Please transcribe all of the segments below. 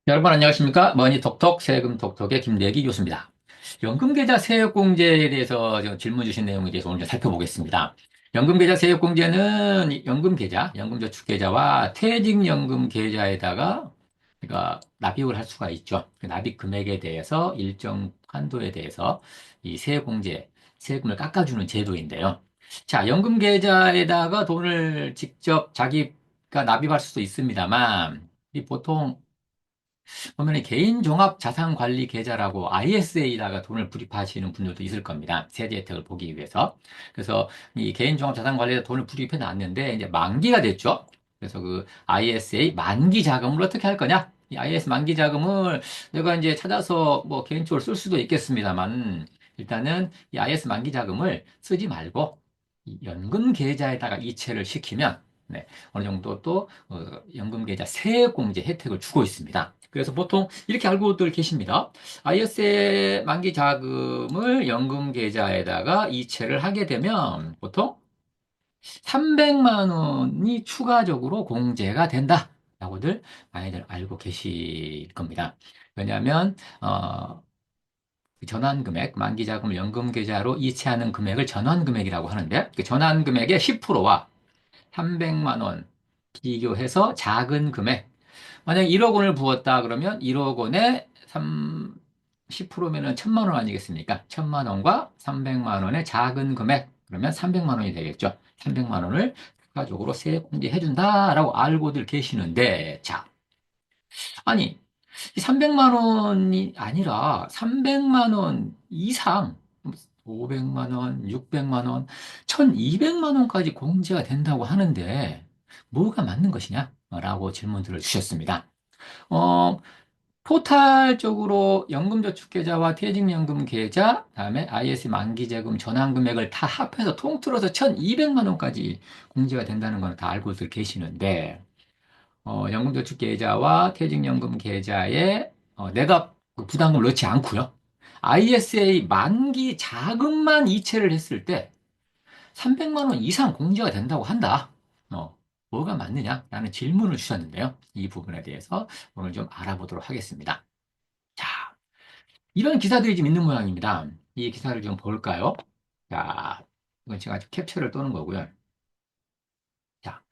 여러분 안녕하십니까? 머니톡톡 세금톡톡의 김대기 교수입니다. 연금계좌 세액공제에 대해서 질문 주신 내용에 대해서 오늘 좀 살펴보겠습니다. 연금계좌 세액공제는 연금계좌, 연금저축계좌와 퇴직연금계좌에다가 그러니까 납입을 할 수가 있죠. 그 납입 금액에 대해서 일정 한도에 대해서 이 세액공제, 세금을 깎아주는 제도인데요. 자, 연금계좌에다가 돈을 직접 자기가 납입할 수도 있습니다만, 이 보통 보면 개인 종합 자산 관리 계좌라고 ISA에다가 돈을 불입하시는 분들도 있을 겁니다. 세제 혜택을 보기 위해서. 그래서 이 개인 종합 자산 관리에 돈을 불입해 놨는데 이제 만기가 됐죠. 그래서 그 ISA 만기 자금을 어떻게 할 거냐? 이 IS 만기 자금을 내가 이제 찾아서 뭐 개인적으로 쓸 수도 있겠습니다만 일단은 이 IS 만기 자금을 쓰지 말고 이 연금 계좌에다가 이체를 시키면 네, 어느 정도 또 연금계좌 세액공제 혜택을 주고 있습니다. 그래서 보통 이렇게 알고들 계십니다. ISA 만기 자금을 연금계좌에다가 이체를 하게 되면 보통 300만 원이 추가적으로 공제가 된다. 라고들 많이들 알고 계실 겁니다. 왜냐하면 전환 금액, 만기 자금을 연금 계좌로 이체하는 금액을 전환 금액이라고 하는데 그 전환 금액의 10%와 300만 원 비교해서 작은 금액. 만약 1억 원을 부었다 그러면 1억 원에 10%면은 1000만 원 아니겠습니까? 1000만 원과 300만 원의 작은 금액. 그러면 300만 원이 되겠죠. 300만 원을 추가적으로 세액공제 해준다라고 알고들 계시는데, 자, 아니, 300만 원이 아니라 300만 원 이상, 500만 원, 600만 원, 1200만 원까지 공제가 된다고 하는데, 뭐가 맞는 것이냐? 라고 질문들을 주셨습니다. 어, 토탈적으로 연금저축계좌와 퇴직연금계좌, 그다음에 IS 만기자금 전환금액을 다 합해서 통틀어서 1200만 원까지 공제가 된다는 건 다 알고들 계시는데, 연금저축 계좌와 퇴직연금 계좌에 내가 그 부담금을 넣지 않고요. ISA 만기 자금만 이체를 했을 때 300만 원 이상 공제가 된다고 한다. 뭐가 맞느냐라는 질문을 주셨는데요. 이 부분에 대해서 오늘 좀 알아보도록 하겠습니다. 자, 이런 기사들이 좀 있는 모양입니다. 이 기사를 좀 볼까요? 자, 이건 제가 캡처를 떠는 거고요. 자,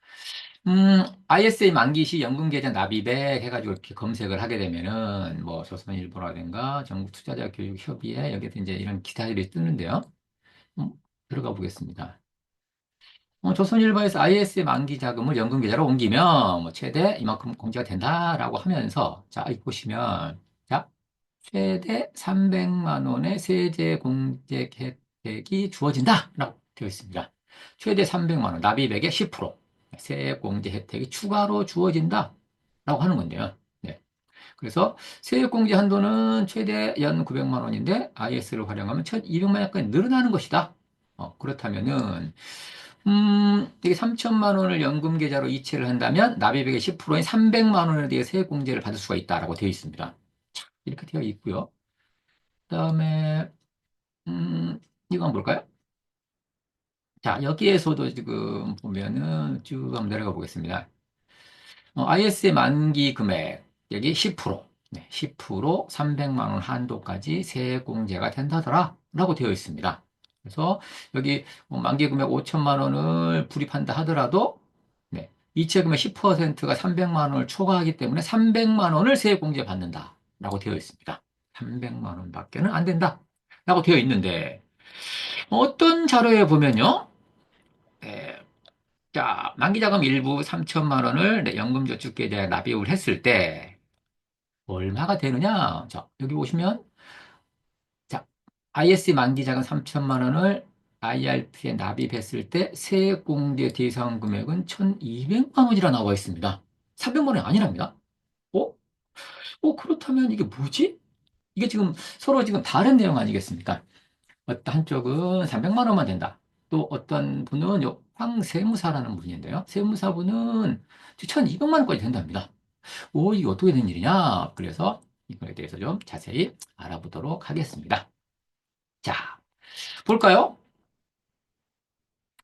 ISA 만기 시 연금계좌 납입액 해가지고 이렇게 검색을 하게 되면은, 뭐, 조선일보라든가 전국투자자교육협의회, 여기에 이제 이런 기사들이 뜨는데요. 음, 들어가 보겠습니다. 조선일보에서 ISA 만기 자금을 연금계좌로 옮기면, 뭐, 최대 이만큼 공제가 된다라고 하면서, 자, 여기 보시면, 자, 최대 300만 원의 세제 공제 혜택이 주어진다라고 되어 있습니다. 최대 300만 원, 납입액의 10%, 세액 공제 혜택이 추가로 주어진다라고 하는 건데요. 네. 그래서 세액 공제 한도는 최대 연 900만 원인데 IS를 활용하면 1200만 원까지 늘어나는 것이다. 그렇다면은 이게 3천만 원을 연금 계좌로 이체를 한다면 납입액의 10%인 300만 원에 대해 세액 공제를 받을 수가 있다라고 되어 있습니다. 이렇게 되어 있고요. 그다음에 이거 한번 볼까요? 자, 여기에서도 지금 보면은 쭉 한번 내려가 보겠습니다. IS의 만기 금액 여기 10%, 네, 10% 300만 원 한도까지 세액 공제가 된다더라 라고 되어 있습니다. 그래서 여기 만기 금액 5천만 원을 불입한다 하더라도 네, 이체 금액 10%가 300만 원을 초과하기 때문에 300만 원을 세액 공제 받는다 라고 되어 있습니다. 300만 원밖에는 안 된다 라고 되어 있는데 어떤 자료에 보면요. 에, 자, 만기자금 일부 3천만 원을 내 연금저축계좌에 납입을 했을 때 얼마가 되느냐? 자, 여기 보시면 자, IS 만기자금 3천만 원을 IRP에 납입했을 때 세액공제 대상 금액은 1,200만 원이라 나와 있습니다. 300만 원이 아니랍니다. 어? 그렇다면 이게 뭐지? 이게 지금 서로 지금 다른 내용 아니겠습니까? 어떤 한쪽은 300만 원만 된다. 또 어떤 분은 황세무사라는 분인데요. 세무사분은 1,200만 원까지 된답니다. 이게 어떻게 된 일이냐? 그래서 이거에 대해서 좀 자세히 알아보도록 하겠습니다. 자, 볼까요?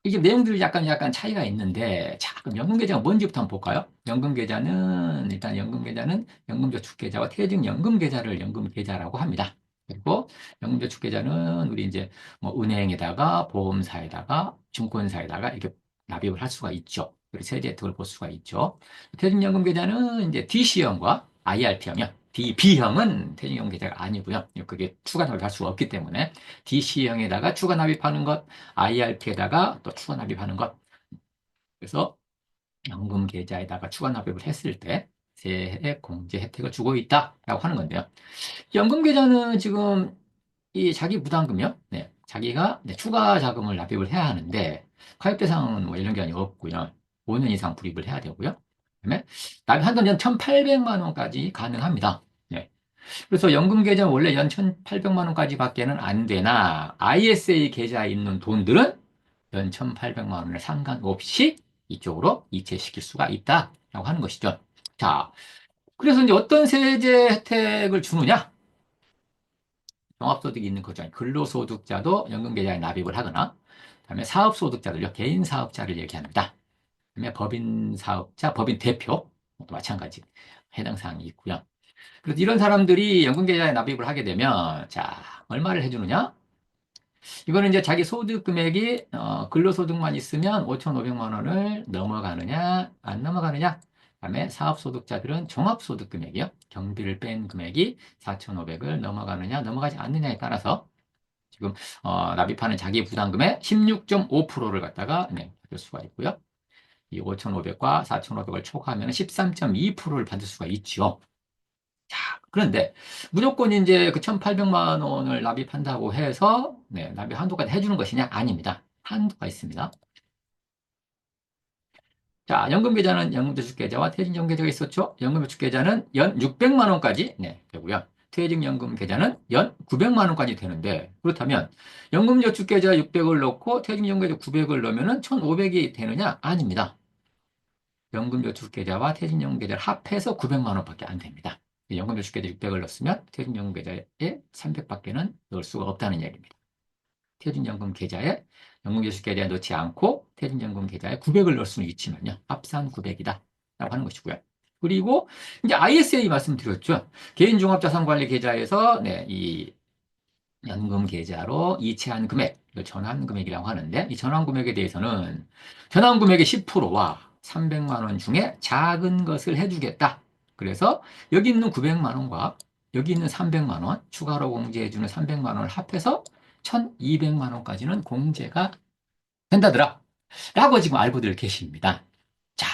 이게 내용들이 약간 차이가 있는데, 자, 그럼 연금계좌가 뭔지부터 한번 볼까요? 일단 연금계좌는 연금저축계좌와 퇴직연금계좌를 연금계좌라고 합니다. 그리고 연금저축계좌는 우리 이제 뭐 은행에다가 보험사에다가 증권사에다가 이렇게 납입을 할 수가 있죠. 그리고 세제 혜택을 볼 수가 있죠. 퇴직연금계좌는 이제 DC형과 IRP형이요. B형은 퇴직연금계좌가 아니고요. 그게 추가 납입할 수가 없기 때문에 DC형에다가 추가 납입하는 것, IRP에다가 또 추가 납입하는 것. 그래서 연금 계좌에다가 추가 납입을 했을 때 세액 공제 혜택을 주고 있다라고 하는 건데요. 연금 계좌는 지금 이 자기 부담금이요. 네, 자기가 네, 추가 자금을 납입을 해야 하는데 가입 대상은 뭐 1년 기간이 없고요. 5년 이상 불입을 해야 되고요. 그다음에 납입 한도는 연 1,800만 원까지 가능합니다. 네. 그래서 연금 계좌 원래 연 1,800만 원까지밖에는 안 되나 ISA 계좌에 있는 돈들은 연 1,800만 원에 상관없이 이쪽으로 이체시킬 수가 있다라고 하는 것이죠. 자, 그래서 이제 어떤 세제 혜택을 주느냐? 종합소득이 있는 거죠. 근로소득자도 연금 계좌에 납입을 하거나, 그다음에 사업소득자들요, 개인 사업자를 얘기합니다. 그다음에 법인 사업자, 법인 대표, 또 마찬가지 해당 사항이 있고요. 그래서 이런 사람들이 연금계좌에 납입을 하게 되면, 자, 얼마를 해주느냐? 이거는 이제 자기 소득 금액이, 근로소득만 있으면 5,500만 원을 넘어가느냐, 안 넘어가느냐? 그다음에 사업소득자들은 종합소득 금액이요. 경비를 뺀 금액이 4,500을 넘어가느냐, 넘어가지 않느냐에 따라서 지금, 납입하는 자기 부담금의 16.5%를 갖다가, 네, 받을 수가 있고요. 이 5,500과 4,500을 초과하면 13.2%를 받을 수가 있죠. 자, 그런데 무조건 이제 그 1,800만 원을 납입한다고 해서 네, 납입 한도까지 해주는 것이냐? 아닙니다. 한도가 있습니다. 자, 연금계좌는 연금저축계좌와 퇴직연금계좌가 있었죠. 연금저축계좌는 연 600만 원까지 네, 되고요. 퇴직연금계좌는 연 900만 원까지 되는데 그렇다면 연금저축계좌 600을 넣고 퇴직연금계좌 900을 넣으면 1,500이 되느냐? 아닙니다. 연금저축계좌와 퇴직연금계좌를 합해서 900만 원밖에 안 됩니다. 연금저축계좌 600을 넣었으면 퇴직연금계좌에 300밖에는 넣을 수가 없다는 얘기입니다. 퇴직연금계좌에 연금저축계좌에 넣지 않고 퇴직연금계좌에 900을 넣을 수는 있지만요. 합산 900이다. 라고 하는 것이고요. 그리고 이제 ISA 말씀드렸죠. 개인종합자산관리계좌에서 네, 이 연금 계좌로 이체한 금액, 이걸 전환 금액이라고 하는데, 이 전환 금액에 대해서는 전환 금액의 10%와 300만 원 중에 작은 것을 해주겠다. 그래서 여기 있는 900만 원과 여기 있는 300만 원, 추가로 공제해주는 300만 원을 합해서 1,200만 원까지는 공제가 된다더라. 라고 지금 알고들 계십니다. 자,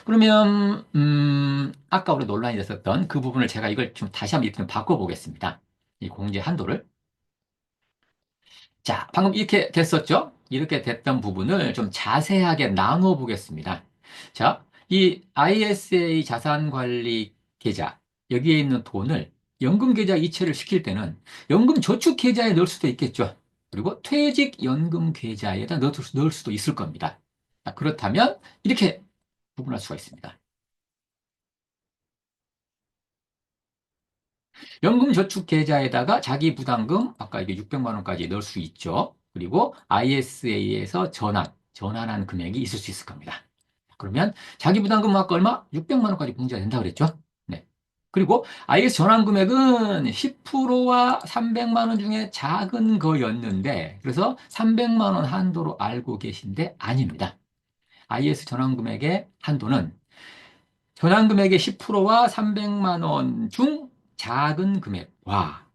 그러면, 아까 우리 논란이 됐었던 그 부분을 제가 이걸 좀 다시 한번 이렇게 좀 바꿔보겠습니다. 이 공제 한도를. 자, 방금 이렇게 됐었죠? 이렇게 됐던 부분을 좀 자세하게 나눠 보겠습니다. 자, 이 ISA 자산관리 계좌, 여기에 있는 돈을 연금계좌 이체를 시킬 때는 연금저축계좌에 넣을 수도 있겠죠. 그리고 퇴직연금계좌에다 넣을 수도 있을 겁니다. 자, 그렇다면 이렇게 구분할 수가 있습니다. 연금저축계좌에다가 자기 부담금, 아까 이게 600만 원까지 넣을 수 있죠. 그리고 ISA에서 전환한 금액이 있을 수 있을 겁니다. 그러면 자기 부담금 아까 얼마? 600만 원까지 공제가 된다고 그랬죠? 네. 그리고 IS 전환 금액은 10%와 300만 원 중에 작은 거였는데, 그래서 300만 원 한도로 알고 계신데 아닙니다. IS 전환 금액의 한도는 전환 금액의 10%와 300만 원 중 작은 금액과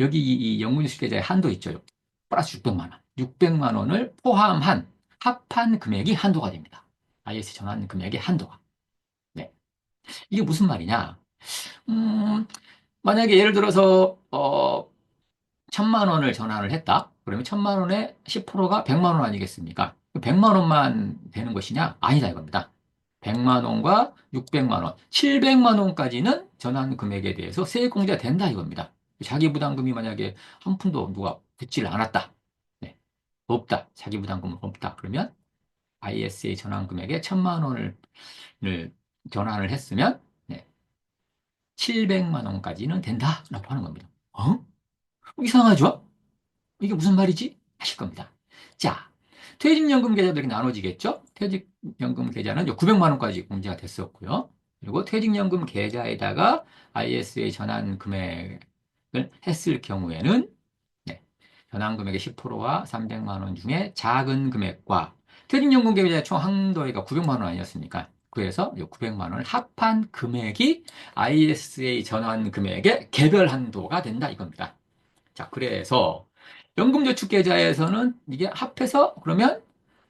여기 이 연금이수 계좌의 한도 있죠. 플러스 600만 원. 600만 원을 포함한 합한 금액이 한도가 됩니다. IS 전환 금액의 한도가. 네. 이게 무슨 말이냐? 음, 만약에 예를 들어서 1,000만 원을 전환을 했다. 그러면 1,000만 원의 10%가 100만 원 아니겠습니까? 100만 원만 되는 것이냐? 아니다 이겁니다. 100만 원과 600만 원, 700만 원까지는 전환 금액에 대해서 세액 공제가 된다 이겁니다. 자기 부담금이 만약에 한 푼도 누가 붙지를 않았다. 네, 없다. 자기 부담금은 없다. 그러면 ISA 전환 금액에 1,000만 원을 전환을 했으면 네, 700만 원까지는 된다라고 하는 겁니다. 이상하죠? 이게 무슨 말이지? 하실 겁니다. 자, 퇴직연금 계좌도 이렇게 나눠지겠죠? 퇴직연금 계좌는 900만 원까지 공제가 됐었고요. 그리고 퇴직연금 계좌에다가 ISA 전환 금액을 했을 경우에는 네, 전환 금액의 10%와 300만 원 중에 작은 금액과 퇴직연금 계좌의 총 한도가 900만 원 아니었습니까? 그래서 900만 원을 합한 금액이 ISA 전환 금액의 개별 한도가 된다 이겁니다. 자, 그래서 연금저축계좌에서는 이게 합해서 그러면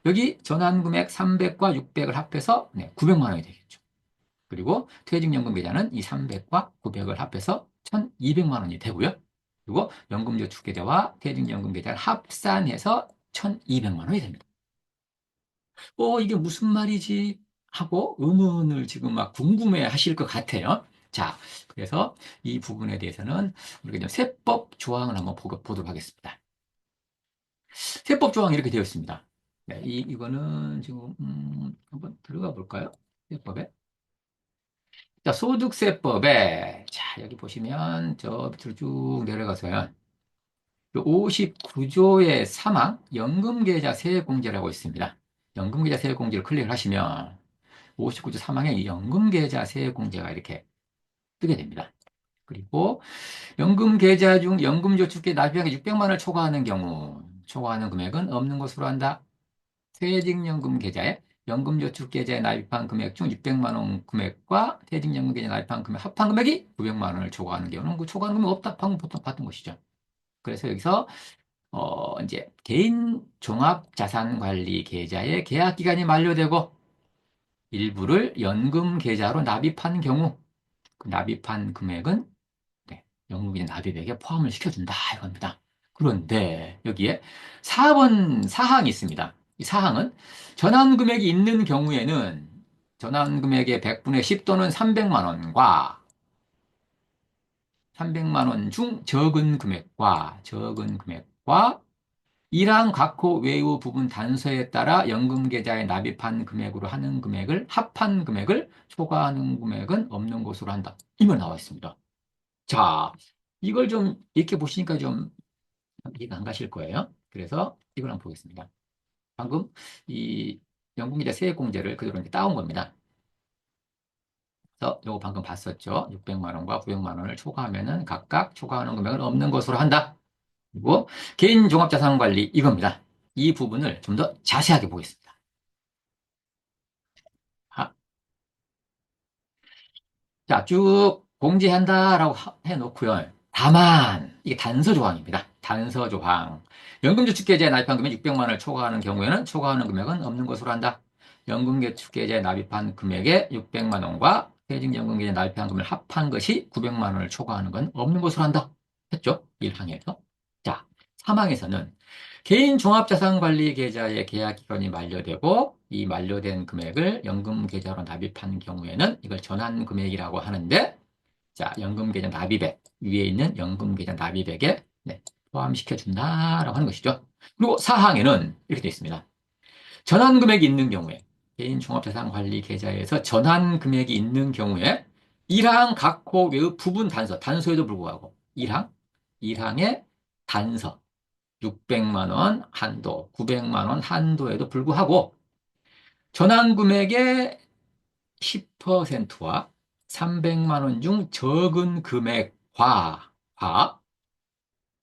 여기 전환금액 300과 600을 합해서 900만 원이 되겠죠. 그리고 퇴직연금계좌는 이 300과 900을 합해서 1200만 원이 되고요. 그리고 연금저축계좌와 퇴직연금계좌를 합산해서 1200만 원이 됩니다. 이게 무슨 말이지? 하고 의문을 지금 막 궁금해 하실 것 같아요. 자, 그래서 이 부분에 대해서는 우리가 이제 세법 조항을 한번 보도록 하겠습니다. 세법 조항이 이렇게 되어 있습니다. 네, 이거는 지금, 한번 들어가 볼까요? 세법에. 자, 소득세법에, 자, 여기 보시면 저 밑으로 쭉 내려가서요. 59조의 3항 연금계좌 세액공제라고 있습니다. 연금계좌 세액공제를 클릭을 하시면 59조 3항에 연금계좌 세액공제가 이렇게 뜨게 됩니다. 그리고 연금계좌 중 연금저축계 납입액 600만 원을 초과하는 경우 초과하는 금액은 없는 것으로 한다. 퇴직연금 계좌에 연금저축계좌에 납입한 금액 중 600만 원 금액과 퇴직연금 계좌에 납입한 금액 합한 금액이 900만 원을 초과하는 경우는 그 초과하는 금액 없다. 방금 보통 봤던 것이죠. 그래서 여기서 이제 개인 종합자산관리 계좌의 계약 기간이 만료되고 일부를 연금 계좌로 납입한 경우 그 납입한 금액은 연금계좌 납입액에 포함을 시켜준다 이겁니다. 그런데 여기에 4번 사항이 있습니다. 이 사항은 전환금액이 있는 경우에는 전환금액의 100분의 10 또는 300만 원과 300만 원 중 적은 금액과 이랑 각호 외의 부분 단서에 따라 연금계좌에 납입한 금액으로 하는 금액을 합한 금액을 초과하는 금액은 없는 것으로 한다. 이말 나와 있습니다. 자, 이걸 좀 이렇게 보시니까 좀 이해가 안 가실 거예요. 그래서 이걸 한번 보겠습니다. 방금 이 연금계좌 세액공제를 그대로 이제 따온 겁니다. 그래서 요거 방금 봤었죠. 600만 원과 900만 원을 초과하면은 각각 초과하는 금액은 없는 것으로 한다. 그리고 개인 종합자산관리 이겁니다. 이 부분을 좀 더 자세하게 보겠습니다. 아, 자, 쭉 공제한다라고 해놓고요. 다만 이게 단서 조항입니다. 단서 조항. 연금저축계좌에 납입한 금액 600만 원을 초과하는 경우에는 초과하는 금액은 없는 것으로 한다. 연금저축계좌에 납입한 금액의 600만 원과 퇴직연금계좌에 납입한 금액을 합한 것이 900만 원을 초과하는 건 없는 것으로 한다. 했죠? 1항에서. 자, 3항에서는 개인 종합자산관리계좌의 계약기간이 만료되고 이 만료된 금액을 연금계좌로 납입한 경우에는 이걸 전환금액이라고 하는데 자, 연금계좌 납입액 위에 있는 연금계좌 납입액에 포함시켜준다라고 하는 것이죠. 그리고 사항에는 이렇게 되어 있습니다. 전환금액이 있는 경우에 개인 종합자산관리계좌에서 전환금액이 있는 경우에 1항 각호 외의 부분 단서에도 불구하고 1항의 단서 600만 원 한도, 900만 원 한도에도 불구하고 전환금액의 10%와 300만 원 중 적은 금액과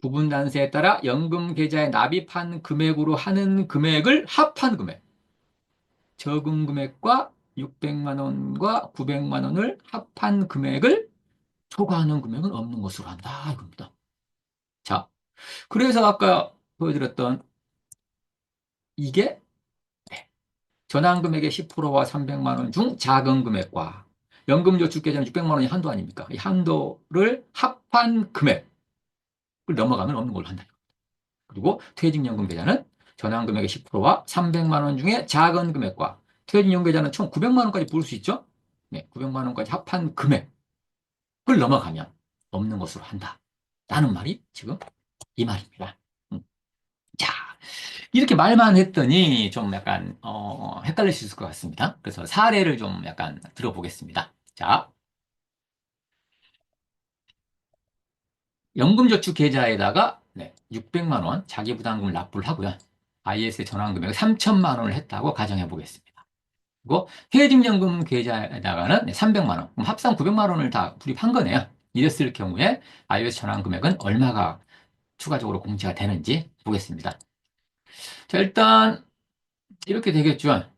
부분 단서에 따라 연금 계좌에 납입한 금액으로 하는 금액을 합한 금액, 적은 금액과 600만 원과 900만 원을 합한 금액을 초과하는 금액은 없는 것으로 한다 이겁니다. 자, 그래서 아까 보여드렸던 이게 전환금액의 10%와 300만 원 중 작은 금액과 연금저축계좌는 600만 원이 한도 아닙니까? 이 한도를 합한 금액을 넘어가면 없는 걸로 한다. 그리고 퇴직연금계좌는 전환금액의 10%와 300만 원 중에 작은 금액과 퇴직연금계좌는 총 900만 원까지 부을 수 있죠? 네, 900만 원까지 합한 금액을 넘어가면 없는 것으로 한다. 라는 말이 지금 이 말입니다. 자, 이렇게 말만 했더니 좀 약간 헷갈릴 수 있을 것 같습니다. 그래서 사례를 좀 약간 들어보겠습니다. 자, 연금저축 계좌에다가 600만 원 자기부담금을 납부를 하고요. IS 전환 금액을 3천만 원을 했다고 가정해 보겠습니다. 그리고 퇴직연금 계좌에다가는 300만 원, 그럼 합산 900만 원을 다 불입한 거네요. 이랬을 경우에 IS 전환 금액은 얼마가 추가적으로 공제가 되는지 보겠습니다. 자, 일단 이렇게 되겠죠.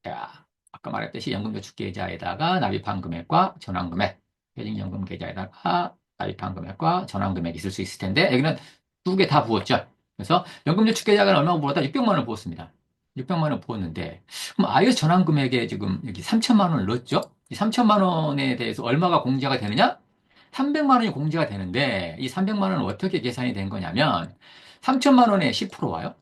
자, 아까 말했듯이 연금저축계좌에다가 납입한 금액과 전환금액, 퇴직연금 계좌에다가 납입한 금액과 전환금액이 있을 수 있을 텐데 여기는 두 개 다 부었죠. 그래서 연금저축계좌가 얼마나 부었다? 600만 원 부었습니다. 600만 원 부었는데 그럼 IS 전환금액에 지금 여기 3천만 원을 넣었죠? 이 3천만 원에 대해서 얼마가 공제가 되느냐? 300만 원이 공제가 되는데 이 300만 원은 어떻게 계산이 된 거냐면 3천만 원에 10% 와요.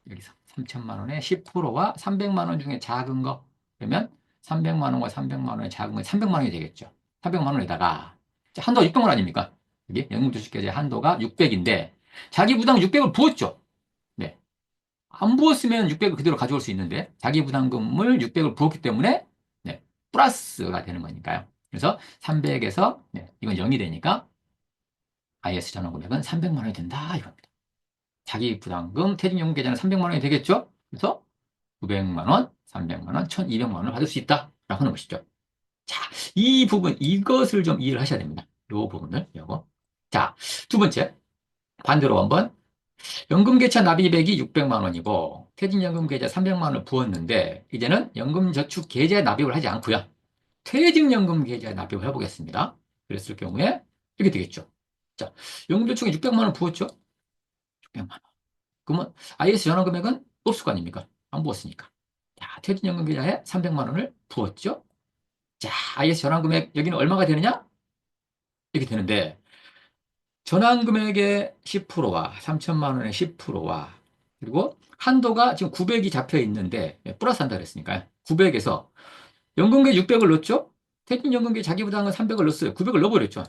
여기서 3천만 원에 10%와 300만 원 중에 작은 거 그러면 300만 원과 300만 원의 작은 건 300만 원이 되겠죠. 300만 원에다가 한도가 600만 원 아닙니까? 여기 연금저축계좌의 한도가 600인데 자기 부담 600을 부었죠. 네. 안 부었으면 600을 그대로 가져올 수 있는데 자기 부담금을 600을 부었기 때문에 네, 플러스가 되는 거니까요. 그래서 300에서 이건 0이 되니까 IS 전환 금액은 300만 원이 된다 이겁니다. 자기 부담금 퇴직연금 계좌는 300만 원이 되겠죠? 그래서 900만 원, 300만 원, 1200만 원을 받을 수 있다라고 하는 것이죠. 자, 이 부분, 이것을 좀 이해를 하셔야 됩니다. 이 부분을, 요거. 자, 두 번째, 반대로 한번. 연금계좌 납입액이 600만 원이고, 퇴직연금 계좌 300만 원을 부었는데, 이제는 연금저축 계좌에 납입을 하지 않고요. 퇴직연금 계좌에 납입을 해보겠습니다. 그랬을 경우에, 이렇게 되겠죠. 자, 연금저축에 600만 원 부었죠? 600만 원. 그러면 IS 전환금액은 없을 거 아닙니까? 안 부었으니까. 자, 퇴직연금 계좌에 300만 원을 부었죠? 자, IS 전환금액 여기는 얼마가 되느냐? 이렇게 되는데 전환금액의 10%와 3천만 원의 10%와 그리고 한도가 지금 900이 잡혀 있는데 플러스 한다 그랬으니까요. 900에서 연금계 600을 넣었죠? 퇴직연금계 자기부담은 300을 넣었어요. 900을 넣어버렸죠.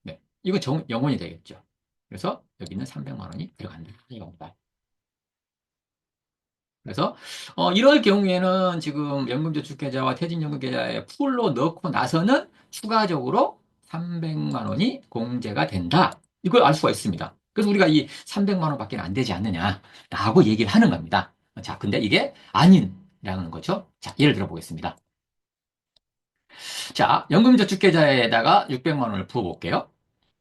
네, 이거 영원이 되겠죠. 그래서 여기는 300만 원이 들어간다. 이겁니다. 그래서 이럴 경우에는 지금 연금저축계좌와 퇴직연금계좌에 풀로 넣고 나서는 추가적으로 300만 원이 공제가 된다. 이걸 알 수가 있습니다. 그래서 우리가 이 300만 원밖에 안 되지 않느냐라고 얘기를 하는 겁니다. 자, 근데 이게 아닌라는 거죠. 자, 예를 들어 보겠습니다. 자, 연금저축계좌에다가 600만 원을 부어볼게요.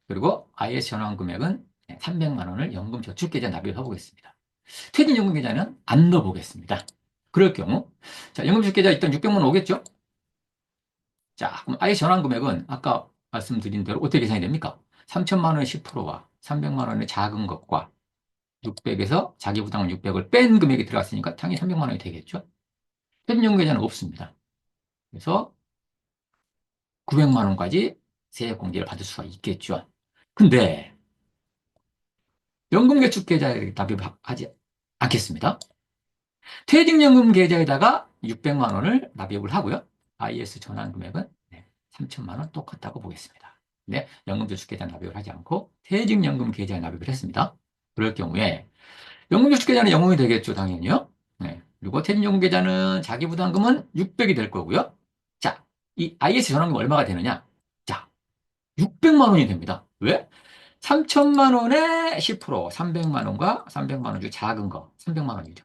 그리고 IS 전환 금액은 300만 원을 연금저축계좌에 납입해 보겠습니다. 퇴직연금 계좌는 안 넣어보겠습니다. 그럴 경우, 자, 연금저축 계좌 일단 600만 원 오겠죠? 자, 그럼 아예 전환 금액은 아까 말씀드린 대로 어떻게 계산이 됩니까? 3천만 원의 10%와 300만 원의 작은 것과 600에서 자기 부담금 600을 뺀 금액이 들어갔으니까 당연히 300만 원이 되겠죠? 퇴직연금 계좌는 없습니다. 그래서 900만 원까지 세액공제를 받을 수가 있겠죠. 근데 연금저축 계좌에 납입하지 않겠습니다. 퇴직연금 계좌에다가 600만 원을 납입을 하고요. IS 전환 금액은 3천만 원 똑같다고 보겠습니다. 네, 연금저축 계좌 납입을 하지 않고 퇴직연금 계좌에 납입을 했습니다. 그럴 경우에 연금저축 계좌는 영웅이 되겠죠, 당연히요. 네, 그리고 퇴직연금 계좌는 자기부담금은 600이 될 거고요. 자, 이 IS 전환금 얼마가 되느냐? 자, 600만 원이 됩니다. 왜? 3천만 원에 10%, 300만 원과 300만 원 중에 작은 거, 300만 원이죠.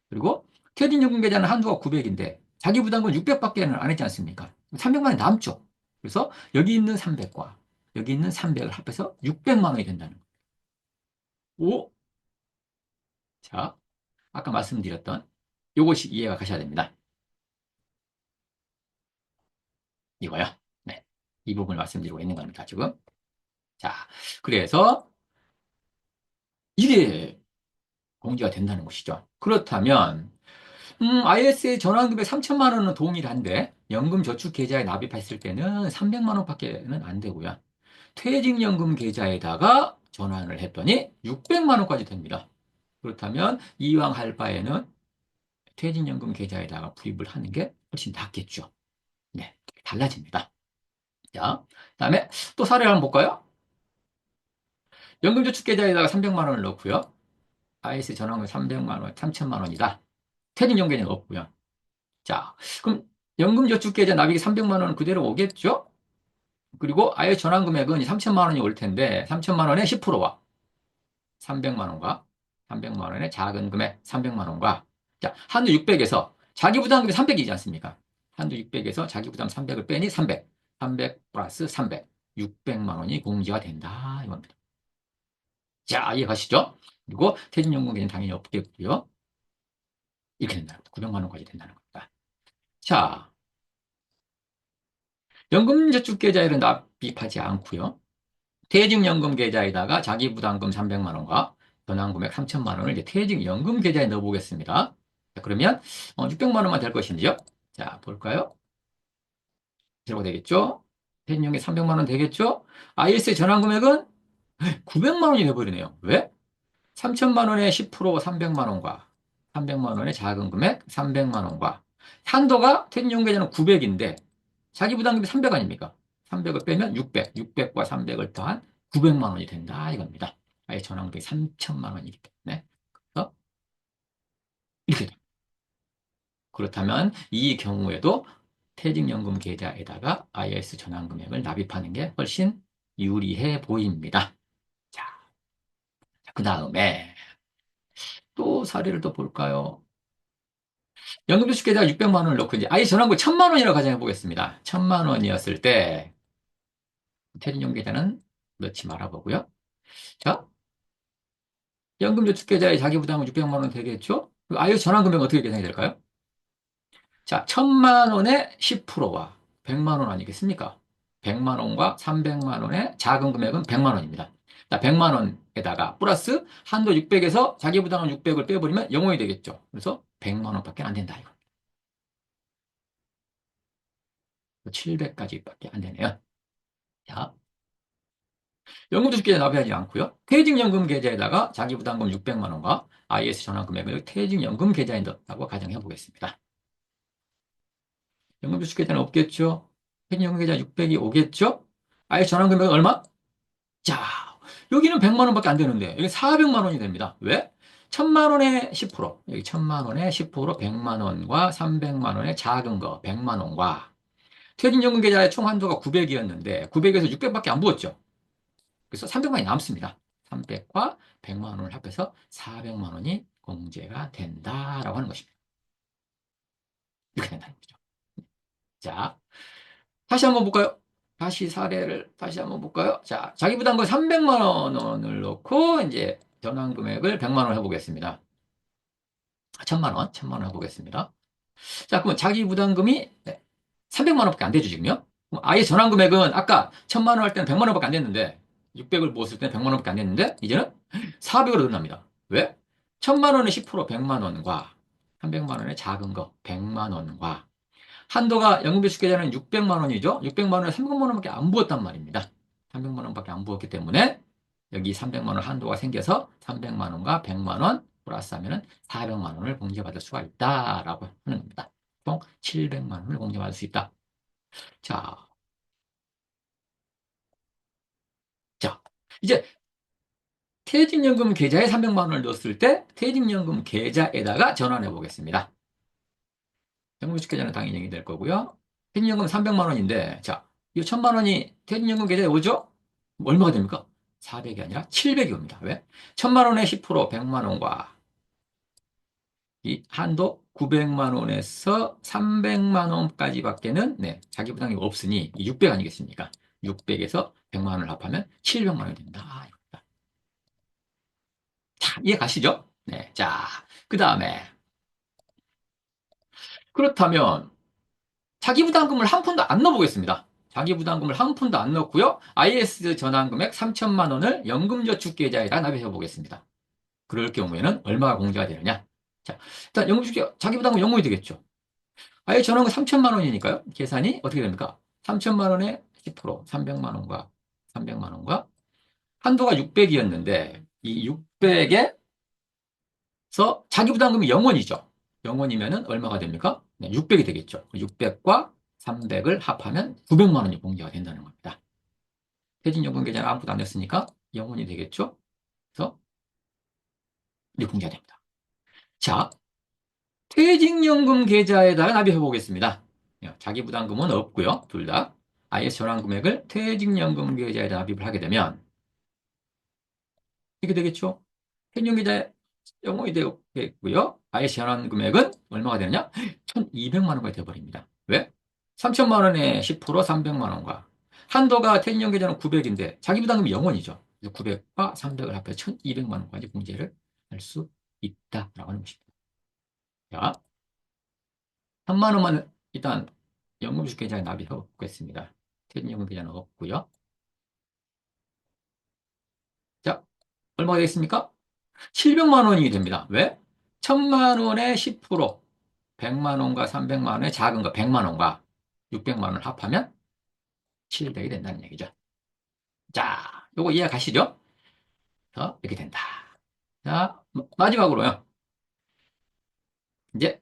그리고 퇴직연금 계좌는 한도가 900인데 자기 부담금 600밖에는 안 했지 않습니까? 300만 원이 남죠. 그래서 여기 있는 300과 여기 있는 300을 합해서 600만 원이 된다는 거예요. 오? 자, 아까 말씀드렸던 이것이 이해가 가셔야 됩니다. 이거요. 네. 이 부분을 말씀드리고 있는 겁니다, 지금. 자, 그래서 이게 공제가 된다는 것이죠. 그렇다면 ISA 전환금액 3천만 원은 동일한데 연금저축 계좌에 납입했을 때는 300만 원밖에는 안 되고요. 퇴직연금 계좌에다가 전환을 했더니 600만 원까지 됩니다. 그렇다면 이왕 할 바에는 퇴직연금 계좌에다가 부입을 하는 게 훨씬 낫겠죠. 네, 달라집니다. 자, 그다음에 또 사례를 한번 볼까요? 연금저축 계좌에다가 300만 원을 넣고요. IS 전환금 300만 원, 3천만 원이다. 퇴직연금 계좌는 없고요. 자, 그럼 연금저축계좌 납입이 300만 원은 그대로 오겠죠? 그리고 아예 전환 금액은 3천만 원이 올 텐데 3천만 원에 10%와 300만 원과 300만 원의 작은 금액 300만 원과 자, 한도 600에서 자기 부담금이 300이지 않습니까? 한도 600에서 자기 부담 300을 빼니 300. 300 플러스 300. 600만 원이 공제가 된다. 이겁니다. 자, 이해가시죠? 그리고 퇴직연금계좌는 당연히 없겠고요. 이렇게 된다는 겁니다. 900만 원까지 된다는 겁니다. 자, 연금저축계좌에는 납입하지 않고요. 퇴직연금계좌에다가 자기부담금 300만 원과 변환금액 3천만 원을 이제 퇴직연금계좌에 넣어보겠습니다. 자, 그러면 600만 원만 될 것인지요? 자, 볼까요? 이러고 되겠죠? 퇴직연금 300만 원 되겠죠? IS의 전환금액은 900만 원이 돼버리네요. 왜? 3천만 원에 10% 300만 원과 300만 원의 작은 금액 300만 원과 한도가 퇴직연금계좌는 900인데 자기 부담금이 300 아닙니까? 300을 빼면 600, 600과 300을 더한 900만 원이 된다 이겁니다. 아예 전환금액이 3천만 원이기 때문에 그래서 이렇게 됩니다. 그렇다면 이 경우에도 퇴직연금 계좌에다가 IS 전환금액을 납입하는 게 훨씬 유리해 보입니다. 자, 그 다음에 또 사례를 또 볼까요? 연금저축계좌 600만 원을 넣고 이제 아예 전환금 1000만 원이라고 가정해 보겠습니다. 1000만 원이었을 때 퇴직연금 계좌는 넣지 말아 보고요. 자, 연금저축계좌에 자기부담은 600만 원 되겠죠? 아예 전환금액은 어떻게 계산이 될까요? 자, 1000만 원의 10%와 100만 원 아니겠습니까? 100만 원과 300만 원의 작은 금액은 100만 원입니다. 자, 100만 원에다가 플러스 한도 600에서 자기부담은 600을 빼버리면 0원이 되겠죠. 그래서 100만 원밖에 안 된다 이거. 700까지밖에 안 되네요. 자, 연금저축계좌에 납입하지 않고요. 퇴직연금 계좌에다가 자기부담금 600만 원과 IS 전환금액을 퇴직연금 계좌에 넣었다고 가정해 보겠습니다. 연금저축계좌는 없겠죠? 퇴직연금계좌 600이 오겠죠? IS 전환금액은 얼마? 자, 여기는 100만 원밖에 안 되는데 여기 400만 원이 됩니다. 왜? 1000만 원에 10%, 여기 1000만 원에 10% 100만 원과 300만 원의 작은 거 100만 원과 퇴직연금 계좌의 총 한도가 900이었는데 900에서 600밖에 안 부었죠. 그래서 300만이 남습니다. 300과 100만 원을 합해서 400만 원이 공제가 된다라고 하는 것입니다. 이렇게 된다는 거죠. 자, 다시 한번 볼까요? 다시 사례를 다시 한번 볼까요? 자, 자기 부담금 300만 원을 넣고 이제 전환 금액을 100만 원 해보겠습니다. 1000만 원 해보겠습니다. 자, 그러면 자기 부담금이 300만 원밖에 안 되죠, 지금요? 그럼 아예 전환 금액은 아까 1000만 원 할 때는 100만 원밖에 안 됐는데 600을 모았을 때는 100만 원밖에 안 됐는데 이제는 400으로 늘어납니다. 왜? 1000만 원의 10% 100만 원과 300만 원의 작은 거 100만 원과 한도가 연금저축계좌는 600만 원이죠. 600만 원에 300만 원밖에 안 부었단 말입니다. 300만 원밖에 안 부었기 때문에 여기 300만 원 한도가 생겨서 300만 원과 100만 원 플러스 하면은 400만 원을 공제받을 수가 있다라고 하는 겁니다. 총 700만 원을 공제받을 수 있다. 자, 자, 이제 퇴직연금 계좌에 300만 원을 넣었을 때 퇴직연금 계좌에다가 전환해 보겠습니다. 연금저축계좌는 당연히 0이 될 거고요. 퇴직연금 300만 원인데, 자, 이 1000만 원이 퇴직연금 계좌에 오죠? 얼마가 됩니까? 400이 아니라 700이 옵니다. 왜? 1000만 원에 10% 100만 원과 이 한도 900만 원에서 300만 원까지밖에는 자기 부담이 없으니 600 아니겠습니까? 600에서 100만 원을 합하면 700만 원이 된다. 자, 이해 가시죠? 네. 자, 그 다음에 그렇다면 자기부담금을 한 푼도 안 넣어보겠습니다. 자기부담금을 한 푼도 안 넣고요. IS 전환금액 3천만 원을 연금저축계좌에다 납입해 보겠습니다. 그럴 경우에는 얼마가 공제가 되느냐? 자, 일단 연금저축 자기부담금 0원이 되겠죠. IS 전환금 3천만 원이니까요. 계산이 어떻게 됩니까? 3천만 원에 10% 300만 원과 300만 원과 한도가 600이었는데 이 600에 그래서 자기부담금이 0원이죠. 0원이면은 얼마가 됩니까? 600이 되겠죠. 600과 300을 합하면 900만 원이 공제가 된다는 겁니다. 퇴직연금 계좌는 아무것도 안 냈으니까 0원이 되겠죠. 그래서 이제 공제가 됩니다. 자, 퇴직연금 계좌에다가 납입해 보겠습니다. 자기부담금은 없고요. 둘 다. IS 전환 금액을 퇴직연금 계좌에 납입을 하게 되면 이게 되겠죠. 퇴직연금 계좌에 영원이 되겠고요. IS 현황 금액은 얼마가 되느냐? 1,200만 원까지 돼버립니다. 왜? 3천만 원에 10% 300만 원과 한도가 퇴직연 계좌는 900인데 자기 부담금이 0원이죠. 그래서 900과 300을 합해서 1,200만 원까지 공제를 할 수 있다라고 하는 것입니다. 자, 3만 원만 일단 연금주식 계좌에 납입해 보겠습니다. 퇴직연금 계좌는 없고요. 자, 얼마가 되겠습니까? 700만 원이 됩니다. 왜? 1,000만 원에 10%, 100만 원과 300만 원의 작은 거 100만 원과 600만 원을 합하면 700이 된다는 얘기죠. 자, 요거 이해 가시죠? 이렇게 된다. 자, 마지막으로요. 이제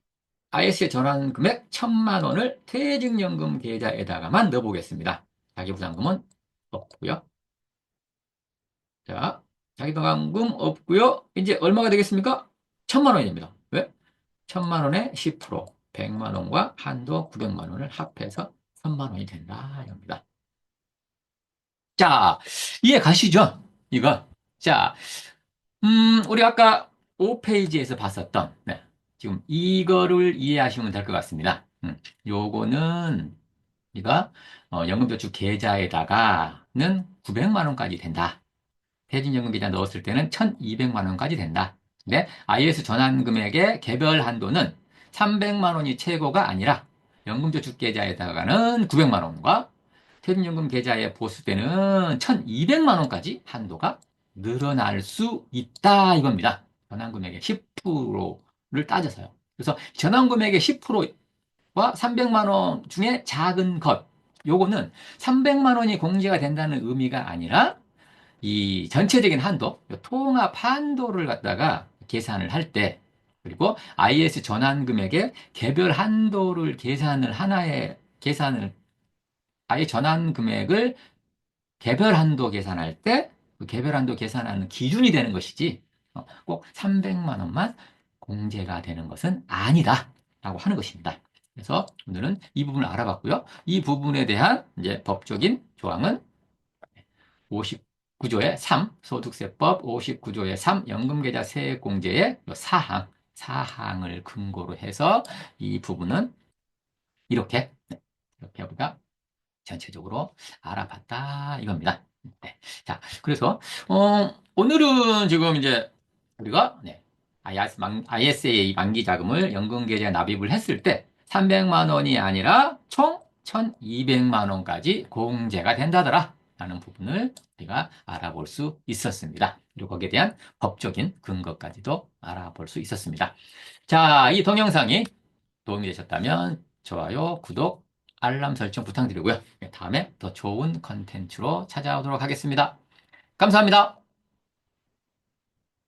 IS의 전환 금액 1,000만 원을 퇴직연금 계좌에다가만 넣어보겠습니다. 자기부담금은 없고요. 자, 자기부담금 없고요. 이제 얼마가 되겠습니까? 1,000만 원이 됩니다. 왜? 1,000만 원에 10%, 100만 원과 한도 900만 원을 합해서 3만 원이 된다. 이겁니다. 자, 이해 가시죠? 이거. 자, 우리 아까 5페이지에서 봤었던, 네, 지금 이거를 이해하시면 될 것 같습니다. 요거는, 우리가, 연금저축 계좌에다가는 900만 원까지 된다. 퇴직연금 계좌 넣었을 때는 1,200만 원까지 된다. 근데 IS 전환 금액의 개별 한도는 300만 원이 최고가 아니라 연금저축 계좌에다가는 900만 원과 퇴직연금 계좌에 보수되는 1,200만 원까지 한도가 늘어날 수 있다 이겁니다. 전환금액의 10%를 따져서요. 그래서 전환금액의 10%와 300만 원 중에 작은 것, 요거는 300만 원이 공제가 된다는 의미가 아니라 이 전체적인 한도, 통합 한도를 갖다가 계산을 할 때, 그리고 IS 전환 금액의 개별 한도를 계산을 하나의 계산을 아예 전환 금액을 개별 한도 계산할 때 그 개별 한도 계산하는 기준이 되는 것이지 꼭 300만 원만 공제가 되는 것은 아니다라고 하는 것입니다. 그래서 오늘은 이 부분을 알아봤고요. 이 부분에 대한 이제 법적인 조항은 59조의 3, 소득세법 59조의 3, 연금계좌 세액공제의 사항을 근거로 해서 이 부분은 이렇게 우리가 전체적으로 알아봤다 이겁니다. 네. 자, 그래서 오늘은 지금 이제 우리가 ISA 만기 자금을 연금 계좌에 납입을 했을 때 300만 원이 아니라 총 1,200만 원까지 공제가 된다더라 라는 부분을 우리가 알아볼 수 있었습니다. 그리고 거기에 대한 법적인 근거까지도 알아볼 수 있었습니다. 자, 이 동영상이 도움이 되셨다면 좋아요, 구독, 알람 설정 부탁드리고요. 다음에 더 좋은 컨텐츠로 찾아오도록 하겠습니다. 감사합니다.